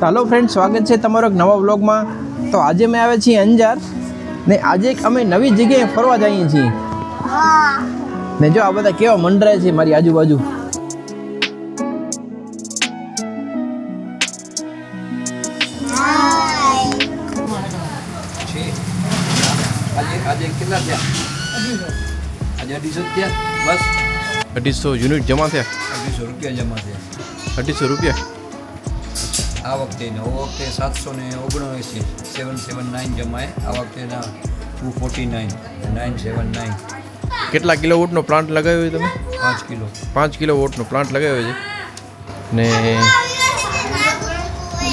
Hello friend, સ્વાગત છે તમારો એક નવા વ્લોગમાં. તો આજે અમે આવ્યા છીએ અંજાર ને આજે એક અમે નવી જગ્યાએ ફરવા જઈએ છીએ ને જો આ બધા કેવા મંડરાય છે મારી આજુબાજુ. આજે કેટલા થયા? આજે 250 થયા. બસ 250 યુનિટ જમા થયા. 250 રૂપિયા જમા થયા. 250 રૂપિયા આ વખતે ને ઓ વખતે 779 779 જમાય. આ વખતેના 249 979. કેટલા કિલોવોટનો પ્લાન્ટ લગાવ્યો છે તમે? 5 કિલો. 5 કિલોવોટનો પ્લાન્ટ લગાવ્યો છે ને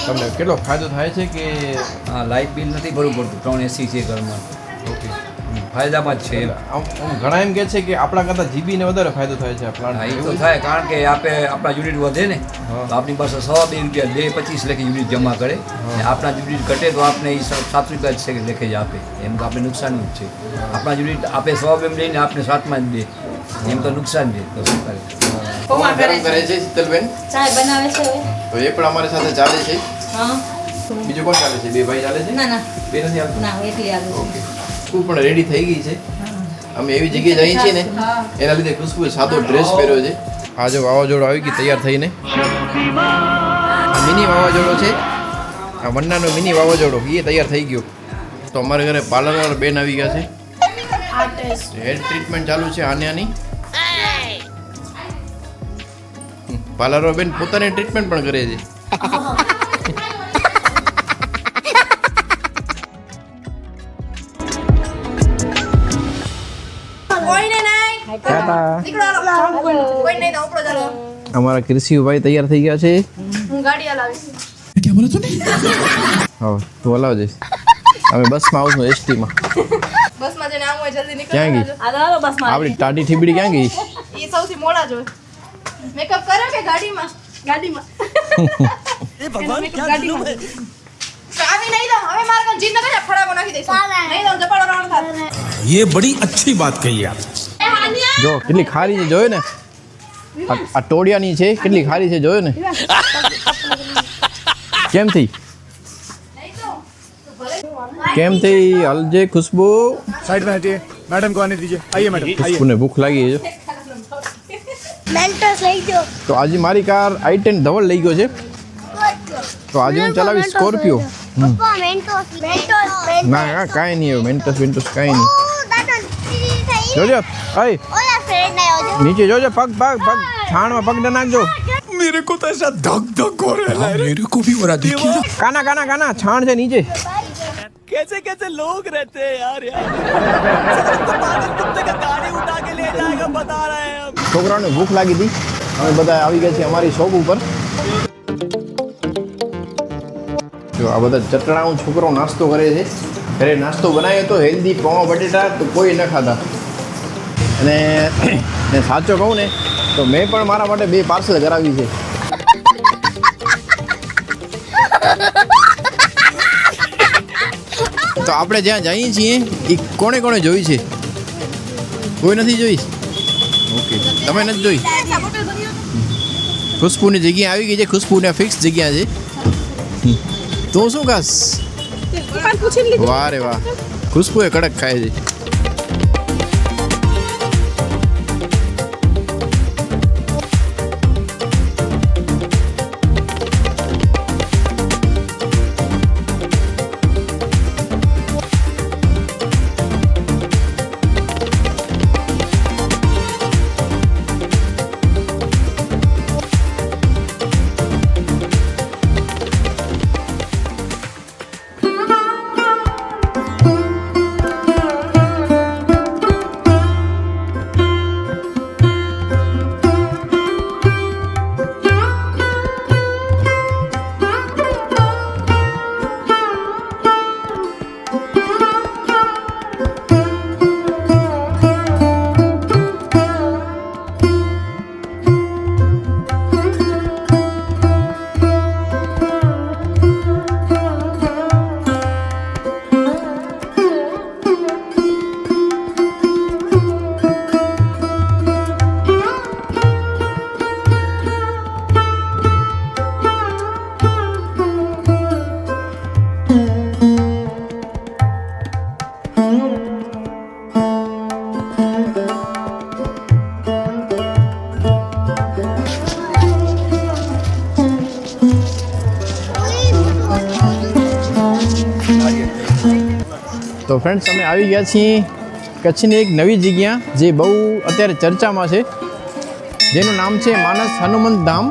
તમને કેટલો ફાયદો થાય છે કે હા, લાઇટ બિલ નથી ભરવું પડતું. 3 એસી છે ઘરમાં. ઓકે, ફાયદામાં જ છે. આમ ઘણા એમ કહે છે કે આપણા કરતાં જીબી ને વધારે ફાયદો થાય છે આ પ્લાન્ટ. હા, એ તો થાય કારણ કે આપણા યુનિટ વધે ને તો આપણી પાસે 102 રૂપિયા 225 લેખે યુનિટ જમા કરે ને આપણા યુનિટ ઘટે તો આપણે એ 7 રૂપિયા જ લેખે જ આપે. એમ તો આપણે નુકસાન જ છે. આપણા યુનિટ આપે 100 એમ લઈને આપણે 7માં જ દે, એમ તો નુકસાન છે. તો શું કરે? ગરમ કરે છે શીતલબેન, ચાય બનાવે છે હવે. તો એ પણ અમારી સાથે ચાલે છે. હા. બીજું કોણ ચાલે છે? બે ભાઈ ચાલે છે? ના ના બે નથી આવતું? ના, હું એકલી આવી છું. ઓકે, ખુશ્બુ પણ રેડી થઈ ગઈ છે. અમે એવી જગ્યાએ જઈએ છીએ ને એના લીધે ખુશ્બુએ સાદો ડ્રેસ પહેર્યો છે. આ જો વાવાઝોડો આવી ગઈ તૈયાર થઈને. આ મિની વાવાઝોડો છે, આ વન્નાનો મિની વાવાઝોડો એ તૈયાર થઈ ગયો. તો અમારે ઘરે પાર્લરવાળા બેન આવી ગયા છે. હેર ટ્રીટમેન્ટ ચાલુ છે આની. પાર્લરવાળા બેન પોતાની ટ્રીટમેન્ટ પણ કરે છે. અમારા કૃષિભાઈ તૈયાર થઈ ગયા છે. હું ગાડી હલાવીશ. હા, તું હલાવજે. અમે બસમાં આવશું, એસટીમાં. બસમાં જઈને આમ હોય જલ્દી નીકળ. ક્યાં ગઈ હાલો બસમાં. આપણી ટાટી ઠીબડી? ક્યાં ગઈ? એ સૌથી મોડા જ હોય. મેકઅપ કર્યો કે ગાડીમાં? ગાડીમાં. એ ભગવાન ક્યાં દિલું હે. આવી નહીં દઉં. હવે મારે કોણ જીત ન કરે ફડાકો નાખી દઈશું. નહીં દઉં જપાડો રાણ થાય. ये बड़ी अच्छी बात कही आप. જો કેટલી ખારી છે, જોયો ને? આ ટોડિયાની છે, કેટલી ખારી છે, જોયો ને? કેમ થઈ? કેમ થઈ? હલજે ખુશ્બુ. साइड में हटिए, मैडम को आने दीजिए. आइए मैडम, आइए. ખુશ્બુને ભૂખ લાગી છે. મેન્ટોસ લઈ ગયો. તો આજે મારી કાર i10 ધવલ લઈ ગયો છે. તો આજે હું ચલાવીશ સ્કોર્પિયો. પપ્પા મેન્ટોસ. ના ના, કાંઈ નહીં, હવે મેન્ટસ કાંઈ નહીં. જોજો, અય ઓલા ફ્રેન્ડ ને આવજો. નીચે જોજો, પગ છાણમાં પગ ન નાખજો. मेरे को तो ऐसा धक धक हो रहा है. मेरे को भी हो रहा देखिए. કાના છાણ છે નીચે. कैसे कैसे लोग रहते हैं यार कुत्ते का गाड़ी उठा के ले जाएगा बता रहे हैं हम. છોકરાઓને ભૂખ લાગી હતી, અમે બધા આવી ગયા છીએ અમારી શોપ ઉપર. જો આ બધા ચટણાઓ છોકરાઓ નાસ્તો કરે છે. ઘરે નાસ્તો બનાવ્યો તો હેલ્ધી પૌવા બટેટા તો કોઈ ન ખાતા. અને સાચો કહું ને તો મેં પણ મારા માટે 2 પાર્સલ કરાવી છે. તો આપણે જ્યાં જઈએ છીએ એ કોણે જોઈ છે? કોઈ નથી જોઈ? ઓકે, તમે નથી જોઈ? ખુશ્બુની જગ્યા આવી ગઈ છે. ખુશ્બુને ફિક્સ જગ્યા છે. તું શું ખાસ? વાહ રે વાહ, ખુશ્બુ એ કડક ખાય છે. તો ફ્રેન્ડ્સ અમે આવી ગયા છીએ કચ્છની એક નવી જગ્યા જે બહુ અત્યારે ચર્ચામાં છે, જેનું નામ છે માનસ હનુમંત ધામ.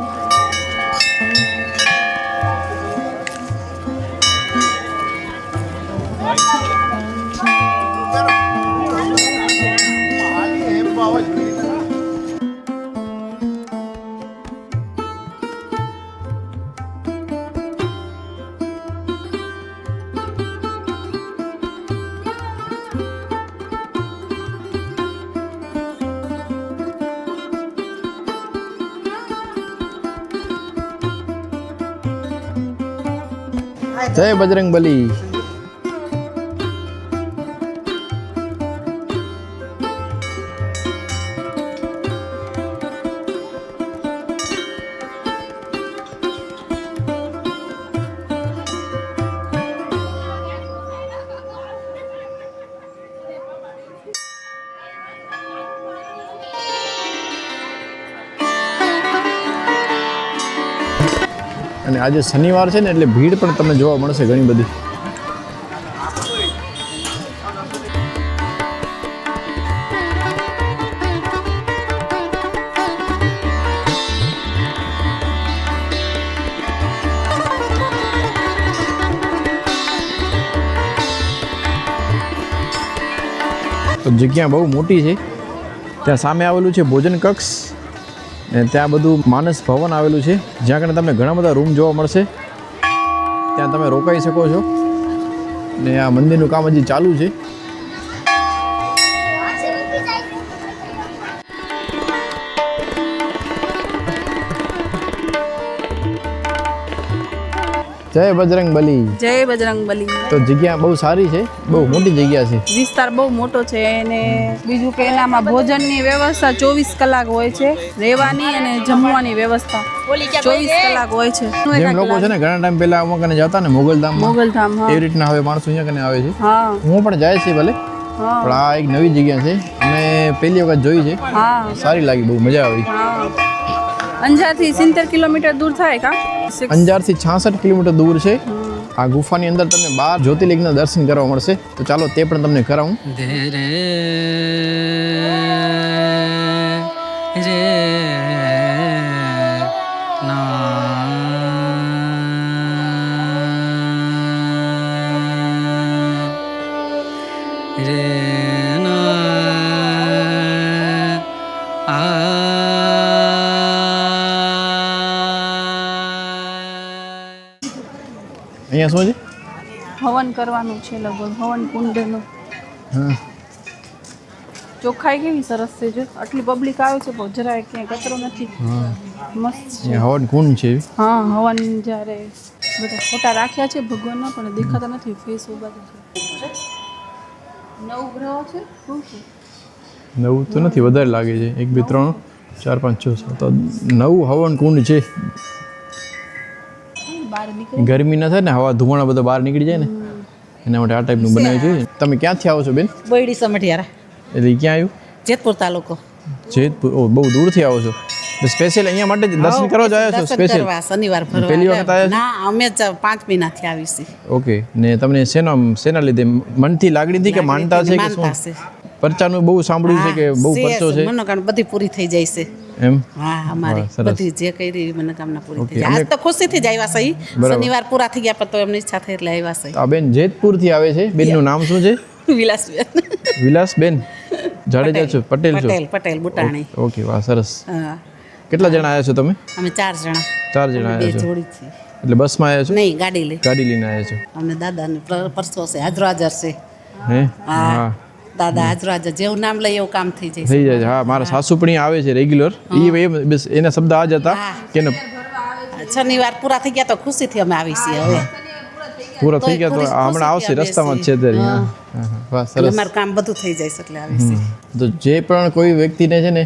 જય બજરંગબલી. અને આજે શનિવાર છે ને એટલે ભીડ પણ તમને જોવા મળશે ઘણી બધી. તો જગ્યા બહુ મોટી છે. ત્યાં સામે આવેલું છે ભોજન કક્ષ અને ત્યાં બધું માનસ ભવન આવેલું છે, જ્યાં કને તમને ઘણા બધા રૂમ જોવા મળશે. ત્યાં તમે રોકાઈ શકો છો. ને આ મંદિરનું કામ હજી ચાલુ છે. જય બજરંગબલી. જય બજરંગબલી. તો જગ્યા બહુ સારી છે, બહુ મોટી જગ્યા છે. વિસ્તાર બહુ મોટો છે અને બીજું કે એનામાં ભોજનની વ્યવસ્થા 24 કલાક હોય છે, રહેવાની અને જમવાની વ્યવસ્થા 24 કલાક હોય છે. જેમ લોકો છે ને ઘણા ટાઈમ પહેલા અમુક કને જતા ને મોગલધામ, મોગલધામ, હા. એવી રીતના હવે માણસો અહીંયા કને આવે છે. હા, હું પણ જાય છે ભલે, હા. પણ આ એક નવી જગ્યા છે. અમે પહેલી વખત જોઈ છે, હા, સારી લાગી, બહુ મજા આવી. હા. અંજારથી 70 કિલોમીટર દૂર થાય કા? અંજારથી 66 કિલોમીટર દૂર છે. આ ગુફાની અંદર તમને 12 જ્યોતિર્લિંગના દર્શન કરવા મળશે. તો ચાલો તે પણ તમને કરાવું. અહીંયા શું છે? હવન કરવાનું છે લગભગ, હવન કુંડનું. હા, ચોખ્ખાઈ કેવી સરસ છે, જો આટલી પબ્લિક આવે છે પણ જરાય ક્યાંય કચરો નથી. મસ્ત છે. અહીંયા હવન કુંડ છે. હા, હવન જ્યારે બધા ફોટા રાખ્યા છે ભગવાનના પણ દેખાતા નથી, ફેસ ઉભા છે. 9 ગ્રહો છે, શું છે? 9 તો નથી, વધારે લાગે છે. 1 2 3 4 5 6 તો 9 હવન કુંડ છે. બહાર નીકળે ગરમી ન થાય ને, હવા ધુમાડા બધા બહાર નીકળી જાય ને, એના માટે આ ટાઈપનું બનાવ્યું છે. તમે ક્યાંથી આવો છો બેન? બોયડી સમઢિયારા, એટલે ઈ ક્યાં આવ્યું? જેતપુર તાલુકો. જેતપુર. ઓ, બહુ દૂરથી આવો છો. સ્પેશિયલ અહીંયા માટે જ દર્શન કરવા જ આવ્યા છો? દર્શન સ્પેશિયલ કરવા શનિવાર ભરવા. પહેલી વખત આવ્યા છો? ના, અમે જ 5 મહિનાથી આવી છીએ. ઓકે. ને તમને શેના લીધે મનથી લાગણી હતી કે માનતા છે કે શું? માનતા છે. પરચાનું બહુ સાંભળ્યું છે કે બહુ પરચો છે મનોકામના બધી પૂરી થઈ જાય છે. એમ? હા, અમારી સરસ. બધી જે કરી મનોકામના પૂરી ઓકે, થઈ જાય. આજ અમે- તો ખુશીથી જ આવ્યા છે. બરાબર. શનિવાર પૂરા થઈ ગયા પણ તો એમની ઈચ્છા થઈ એટલે આવ્યા છે. આ બેન જેતપુરથી આવે છે. બેનનું નામ શું છે? વિલાસબેન વિલાસબેન જાડેજા છો? પટેલ છો? પટેલ બુટાણી. ઓકે, વાહ, સરસ. હા, કેટલા જણા આવ્યા છો તમે? અમે 4 જણા. 4 જણા બે આવ્યા છો. જોડી છે. એટલે બસમાં આવ્યા છો? નહીં, ગાડી લઈ. ગાડી લઈને આવ્યા છો? અમને દાદાને પરસો છે, હાજરો હાજર છે. હે? હા, હા, દાદા હાજરો હાજર, જેવું નામ લઈએ એવું કામ થઈ જાય છે. થઈ જાય છે. હા, મારા સાસુ પણ અહીંયા આવે છે રેગ્યુલર. એ બસ એના શબ્દ આ જ હતા હા. કે ને શનિવાર પૂરા થઈ ગયા તો ખુશીથી અમે આવી છીએ હવે. પૂરા થઈ ગયા તો થોડી હમણાં આવશે, ખુશીથી રસ્તામાં જ છે અત્યારે. હા, હા, વાહ, એટલે સરસ. અમારું કામ બધું થઈ જાય છે એટલે આવી છીએ. તો જે પણ કોઈ વ્યક્તિને છે ને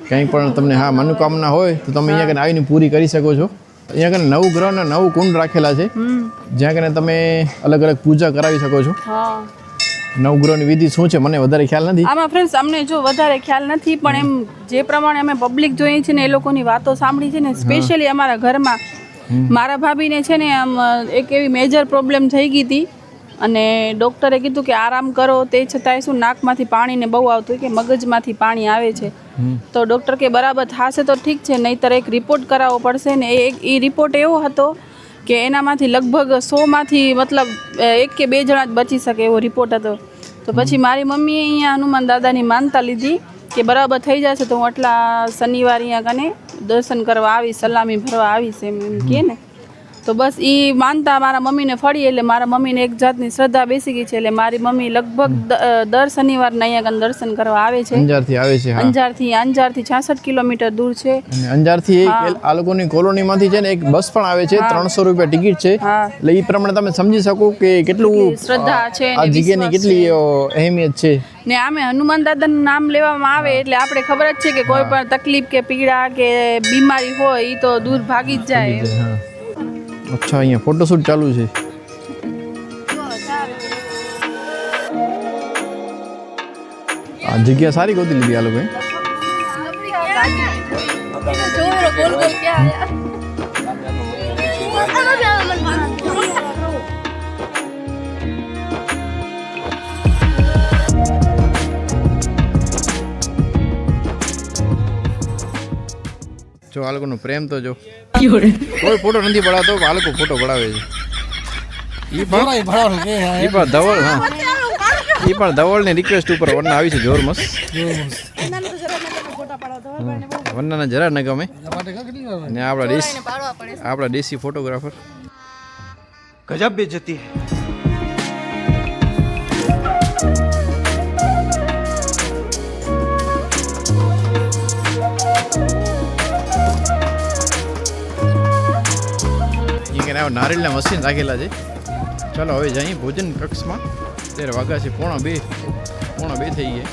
કંઈ પણ તમને હા મનોકામના હોય તો તમે અહીંયા કને આવીને પૂરી કરી શકો છો. અહીંયા કને 9 ગ્રહ અને 9 કુંડ રાખેલા છે, જ્યાં કને તમે અલગ અલગ પૂજા કરાવી શકો છો. હા. 9 ગ્રહની વિધિ શું છે મને વધારે ખ્યાલ નથી. આમાં ફ્રેન્ડ્સ અમને જો વધારે ખ્યાલ નથી પણ એમ જે પ્રમાણે અમે પબ્લિક જોઈએ છે ને એ લોકોની વાતો સાંભળી છે ને, સ્પેશિયલી અમારા ઘરમાં મારા ભાભીને છે ને આમ એક એવી મેજર પ્રોબ્લેમ થઈ ગઈ હતી અને ડૉક્ટરે કીધું કે આરામ કરો, તે છતાંય શું નાકમાંથી પાણીને બહુ આવતું કે મગજમાંથી પાણી આવે છે. તો ડૉક્ટર કે બરાબર થશે તો ઠીક છે, નહીંતર એક રિપોર્ટ કરાવવો પડશે ને. એ રિપોર્ટ એવો હતો કે એનામાંથી લગભગ 100માંથી મતલબ 1 કે 2 જણા જ બચી શકે એવો રિપોર્ટ હતો. તો પછી મારી મમ્મીએ અહીંયા હનુમાન દાદાની માનતા લીધી કે બરાબર થઈ જશે તો હું આટલા શનિવાર અહીંયા કને દર્શન કરવા આવીશ, સલામી ભરવા આવીશ એમ કહે ને. તો બસ એ માનતા મારા મમ્મીને ફળી એટલે મારા મમ્મીને એક જાતની શ્રદ્ધા બેસી ગઈ છે. એટલે મારી મમ્મી લગભગ દર શનિવારને અહીંયા કને દર્શન કરવા આવે છે. અંજારથી આવે છે. અંજારથી 66 કિલોમીટર દૂર છે. અને અંજારથી આ લોકોની કોલોનીમાંથી છે ને એક બસ પણ આવે છે, 300 રૂપિયા ટિકિટ છે. એટલે એ પ્રમાણે તમે સમજી શકો કે કેટલું શ્રદ્ધા છે, આ જગ્યાની કેટલી અહેમિયત છે. ને આમે હનુમાન દાદાનું નામ લેવામાં આવે એટલે આપણે ખબર જ છે કે કોઈ પણ તકલીફ કે પીડા કે બીમારી હોય એ તો દૂર ભાગી જ જાય. અચ્છા, અહીંયા ફોટોશૂટ ચાલુ છે. આ જગ્યા સારી ગોતી લીધી આ લોકોએ. જો આ લોકોનો પ્રેમ તો જો કોઈ ફોટો નથી પડાવતો, આ લોકો ફોટો પડાવે છે. ઈ પણ ધવલ, હા ઈ પણ ધવલની રિક્વેસ્ટ ઉપર વરના આવી છે જોર મસ્ત. વરનાને જરા ન ગમે ને આપણા દેશી ફોટોગ્રાફર गजब बेइज्जती है. નારિયેળના મશીન રાખેલા છે. ચાલો હવે જઈએ ભોજન કક્ષમાં. ત્યારે વાગ્યા છે 1:45 થઈ ગયા.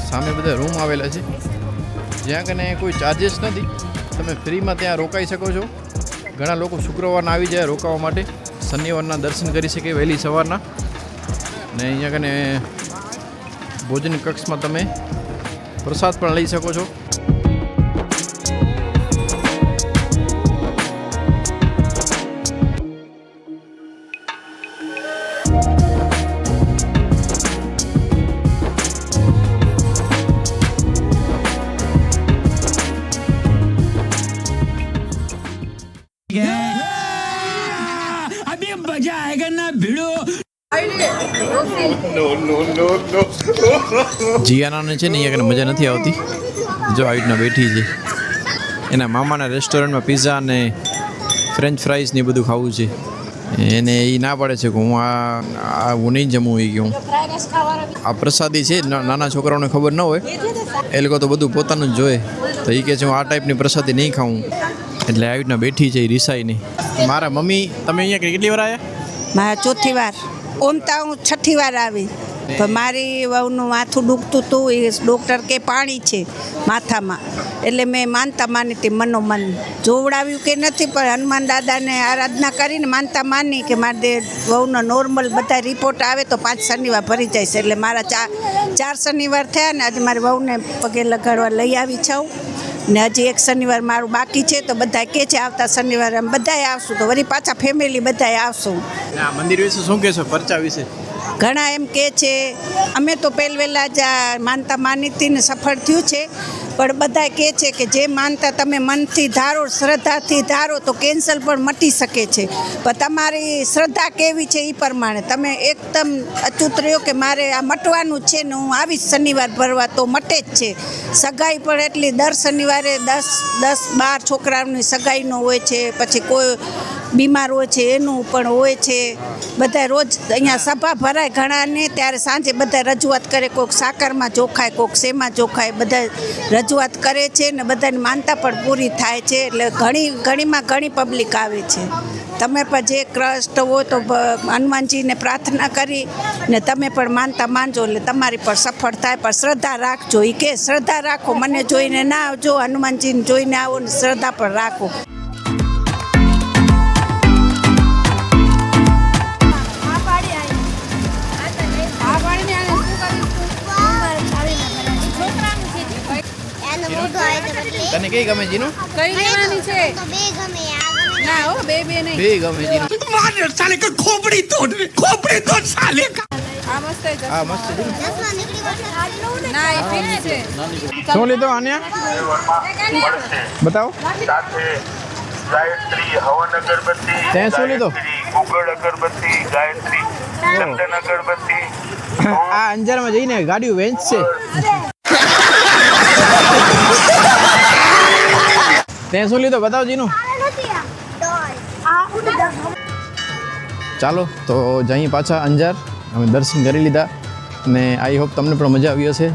સામે બધા રૂમ આવેલા છે જ્યાં કને કોઈ ચાર્જિસ નથી, તમે ફ્રીમાં ત્યાં રોકાઈ શકો છો. ઘણા લોકો શુક્રવારના આવી જાય રોકાવા માટે, શનિવારના દર્શન કરી શકે વહેલી સવારના. ને અહીંયા કને ભોજન કક્ષમાં તમે પ્રસાદ પણ લઈ શકો છો. જીયાનાને છે ને અહીંયા મજા નથી આવતી. જો આ રીતના બેઠી છે, એના મામાના રેસ્ટોરન્ટમાં પિઝા અને ફ્રેન્ચ ફ્રાઈઝ ને બધું ખાવું છે. એને એ ના પાડે છે કે હું નહીં જમું. એ કે હું આ પ્રસાદી છે, નાના છોકરાઓને ખબર ન હોય, એ લોકો તો બધું પોતાનું જ જોઈએ. તો એ કહે છે હું આ ટાઈપની પ્રસાદી નહીં ખાઉં. એટલે આવી રીતના બેઠી છે એ રિસાઈ નહીં. મારા મમ્મી, તમે અહીંયા કેટલી વાર આવ્યા? મારા 4થી વાર. ઓમ તો હું 6ઠી વાર આવી. પણ મારી વહુનું માથું દુખતું હતું, એ ડૉક્ટર કે પાણી છે માથામાં. એટલે મેં માનતા માની હતી મનોમન. જોવડાવ્યું કે નથી, પણ હનુમાન દાદાને આરાધના કરીને માનતા માની કે મારે વહુનો નોર્મલ બધા રિપોર્ટ આવે તો 5 શનિવાર ભરી જાય છે. એટલે મારા 4 શનિવાર થયા ને આજે મારી વહુને પગે લગાડવા લઈ આવી છું. ને હજી 1 શનિવાર મારું બાકી છે. તો બધા કહે છે આવતા શનિવારે અમે બધાએ આવશું, તો વળી પાછા ફેમિલી બધાએ આવશું. આ મંદિર વિશે શું કહેશો, પરચા વિશે? ઘણા એમ કહે છે, અમે તો પહેલાં જ માનતા માની હતી ને સફળ થયું છે. પણ બધા કહે છે કે જે માનતા તમે મનથી ધારો, શ્રદ્ધાથી ધારો તો કેન્સર પણ મટી શકે છે. પણ તમારી શ્રદ્ધા કેવી છે એ પ્રમાણે તમે એકદમ અચૂત રહ્યો કે મારે આ મટવાનું છે ને હું આવીશ શનિવાર ભરવા, તો મટે જ છે. સગાઈ પણ એટલી દર શનિવારે 10-12 છોકરાઓની સગાઈનો હોય છે. પછી કોઈ બીમાર હોય છે એનું પણ હોય છે. બધા રોજ અહીંયા સભા ભરાય ઘણાને, ત્યારે સાંજે બધા રજૂઆત કરે. કોઈક સાકરમાં જોખાય, કોઈક શેમાં જોખાય, બધા રજૂઆત કરે છે ને બધાની માનતા પણ પૂરી થાય છે. એટલે ઘણીમાં ઘણી પબ્લિક આવે છે. તમે પણ જે કષ્ટ હોય તો હનુમાનજીને પ્રાર્થના કરી ને તમે પણ માનતા માનજો, એટલે તમારી પણ સફળ થાય. પણ શ્રદ્ધા રાખજો. એ કે શ્રદ્ધા રાખો, મને જોઈને ના આવજો, હનુમાનજીને જોઈને આવો ને શ્રદ્ધા પણ રાખો. તને કઈ ગમે જીનું? કઈ લેવાની છે? ના હો બે નહીં બે ગમે જીનું. मार साले का खोपड़ी तोड़ साले का આ મસ્ત છે હા મસ્ત છે. ના એ ફિક્સ છે શું લીધો આન્યા બતાવો ગાયત્રી હવન અગરબત્તી તે શું લીધો? ગુગળ અગરબત્તી ગાયત્રી ચંદન અગરબત્તી આ અંજારમાં જઈને ગાડીઓ વેચશે. તે શું લીધો બતાવો જીનું. ચાલો તો જઈએ પાછા અંજાર. અમે દર્શન કરી લીધા અને આઈ હોપ તમને પણ મજા આવી હશે.